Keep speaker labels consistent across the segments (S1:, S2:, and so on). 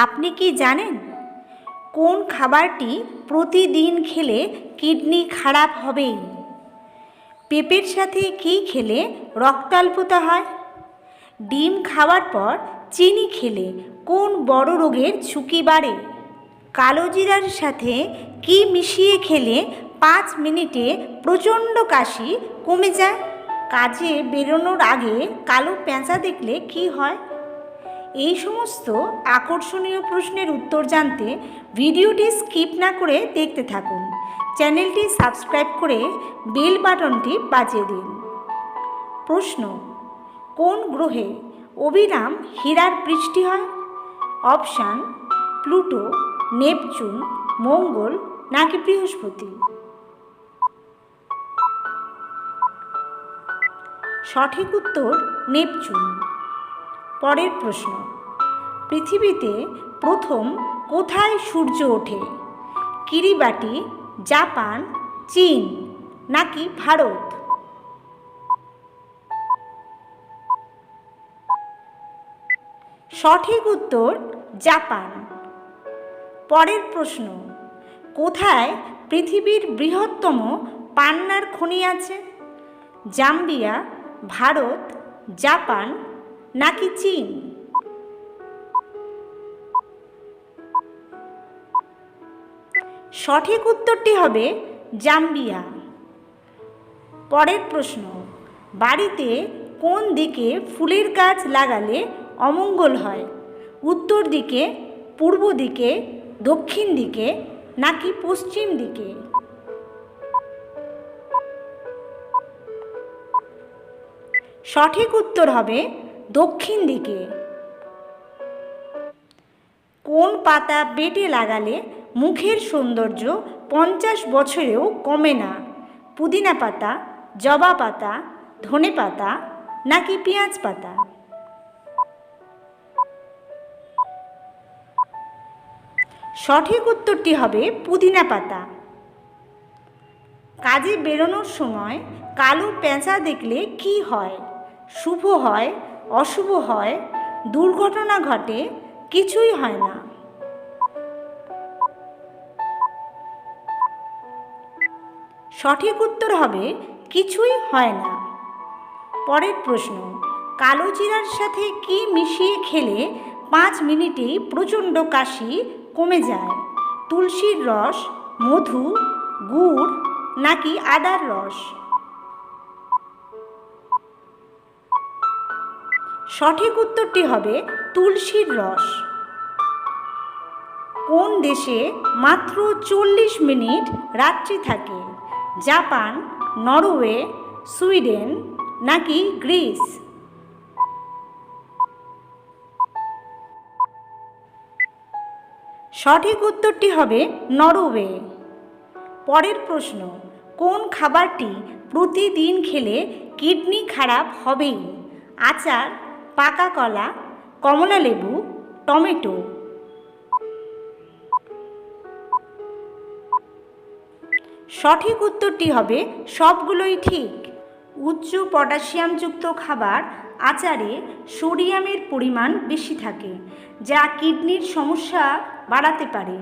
S1: আপনি কি জানেন কোন খাবারটি প্রতিদিন খেলে কিডনি খারাপ হবে? পেঁপের সাথে কী খেলে রক্তাল্পতা হয়? ডিম খাওয়ার পর চিনি খেলে কোন বড় রোগের ঝুঁকি বাড়ে? কালো জিরার সাথে কী মিশিয়ে খেলে 5 মিনিটে প্রচণ্ড কাশি কমে যায়? কাজে বেরোনোর আগে কালো পেঁচা দেখলে কী হয়? এই সমস্ত আকর্ষণীয় প্রশ্নের উত্তর জানতে ভিডিওটি স্কিপ না করে দেখতে থাকুন। চ্যানেলটি সাবস্ক্রাইব করে বেল বাটনটি বাজিয়ে দিন। প্রশ্ন: কোন গ্রহে অবিরাম হীরার বৃষ্টি হয়? অপশান: প্লুটো, নেপচুন, মঙ্গল নাকি বৃহস্পতি? সঠিক উত্তর নেপচুন। পরের প্রশ্ন: পৃথিবীতে প্রথম কোথায় সূর্য ওঠে? কিরিবাটি, জাপান, চীন নাকি ভারত? সঠিক উত্তর জাপান। পরের প্রশ্ন: কোথায় পৃথিবীর বৃহত্তম পান্নার খনি আছে? জাম্বিয়া, ভারত, জাপান নাকি চীন? সঠিক উত্তরটি হবে জাম্বিয়া। পরের প্রশ্ন: বাড়িতে কোন দিকে ফুলের গাছ লাগালে অমঙ্গল হয়? উত্তর দিকে, পূর্ব দিকে, দক্ষিণ দিকে নাকি পশ্চিম দিকে? সঠিক উত্তর হবে দক্ষিণ দিকে। কোন পাতা বেটে লাগালে মুখের সৌন্দর্য 50 বছরেও কমে না? পুদিনা পাতা, জবা পাতা, ধনে পাতা নাকি পেঁয়াজ পাতা? সঠিক উত্তরটি হবে পুদিনা পাতা। কাজে বেরোনোর সময় কালো পেঁচা দেখলে কি হয়? শুভ হয়, অশুভ হয়, দুর্ঘটনা ঘটে, কিছুই হয় না? সঠিক উত্তর হবে কিছুই হয় না। পরের প্রশ্ন: কালো জিরার সাথে কি মিশিয়ে খেলে 5 মিনিটেই প্রচণ্ড কাশি কমে যায়? তুলসীর রস, মধু, গুড় নাকি আদার রস? সঠিক উত্তরটি হবে তুলসীর রস। কোন দেশে মাত্র 40 মিনিট রাত্রি থাকে? জাপান, নরওয়ে, সুইডেন নাকি গ্রিস? সঠিক উত্তরটি হবে নরওয়ে। পরের প্রশ্ন: কোন খাবারটি প্রতিদিন খেলে কিডনি খারাপ হবেই? আচার, পাকা কলা, কমলা লেবু, টমেটো? সঠিক উত্তরটি হবে সবগুলোই ঠিক। উচ্চ পটাশিয়ামযুক্ত খাবার আচারে সোডিয়ামের পরিমাণ বেশি থাকে, যা কিডনির সমস্যা বাড়াতে পারে।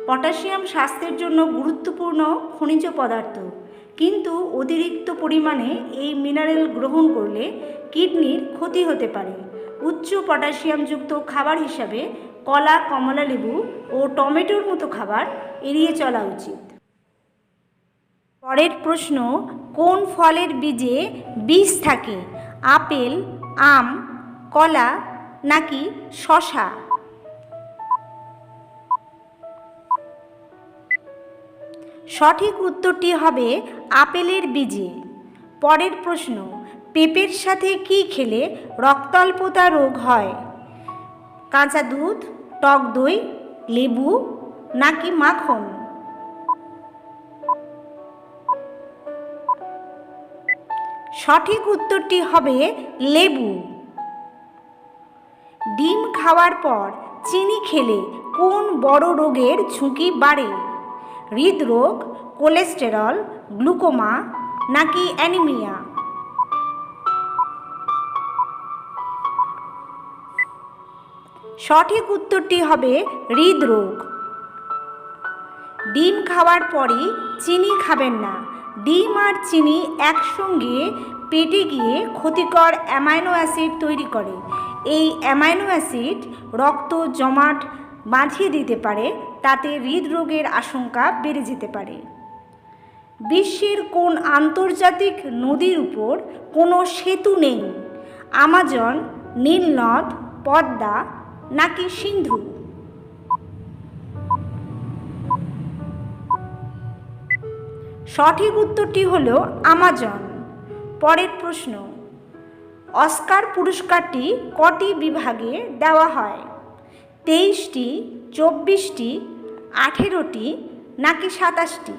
S1: পটাশিয়াম স্বাস্থ্যের জন্য গুরুত্বপূর্ণ খনিজ পদার্থ, কিন্তু অতিরিক্ত পরিমাণে এই মিনারেল গ্রহণ করলে কিডনির ক্ষতি হতে পারে। উচ্চ পটাশিয়ামযুক্ত খাবার হিসাবে কলা, কমলা লেবু ও টমেটোর মতো খাবার এড়িয়ে চলা উচিত। পরের প্রশ্ন: কোন ফলের বীজে বিষ থাকে? আপেল, আম, কলা নাকি শসা? সঠিক উত্তরটি হবে আপেলের বীজে। পরের প্রশ্ন: পেঁপের সাথে কি খেলে রক্তাল্পতা রোগ হয়? কাঁচা দুধ, টক দই, লেবু নাকি মাখন? সঠিক উত্তরটি হবে লেবু। ডিম খাওয়ার পর চিনি খেলে কোন বড় রোগের ঝুঁকি বাড়ে? হৃদরোগ, কোলেস্টেরল, গ্লুকোমা নাকি অ্যানিমিয়া? সঠিক উত্তরটি হবে হৃদরোগ। ডিম খাওয়ার পরই চিনি খাবেন না। ডিম আর চিনি একসঙ্গে পেটে গিয়ে ক্ষতিকর অ্যামাইনো অ্যাসিড তৈরি করে। এই অ্যামাইনো অ্যাসিড রক্ত জমাট বাঁধিয়ে দিতে পারে, তাতে হৃদরোগের আশঙ্কা বেড়ে যেতে পারে। বিশ্বের কোন আন্তর্জাতিক নদীর উপর কোনো সেতু নেই? আমাজন, নীলনদ, পদ্মা নাকি সিন্ধু? সঠিক উত্তরটি হলো আমাজন। পরের প্রশ্ন, অস্কার পুরস্কারটি কটি বিভাগে দেওয়া হয়? 23টি, 24টি, 18টি নাকি 27টি?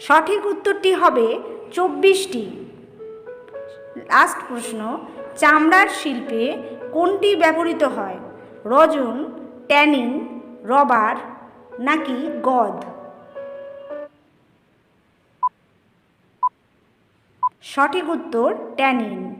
S1: সঠিক উত্তরটি হবে 24টি। লাস্ট প্রশ্ন, চামড়ার শিল্পে কোনটি ব্যবহৃত হয়? রজন, ট্যানিন, রবার নাকি গদ? সঠিক উত্তর ট্যানিন।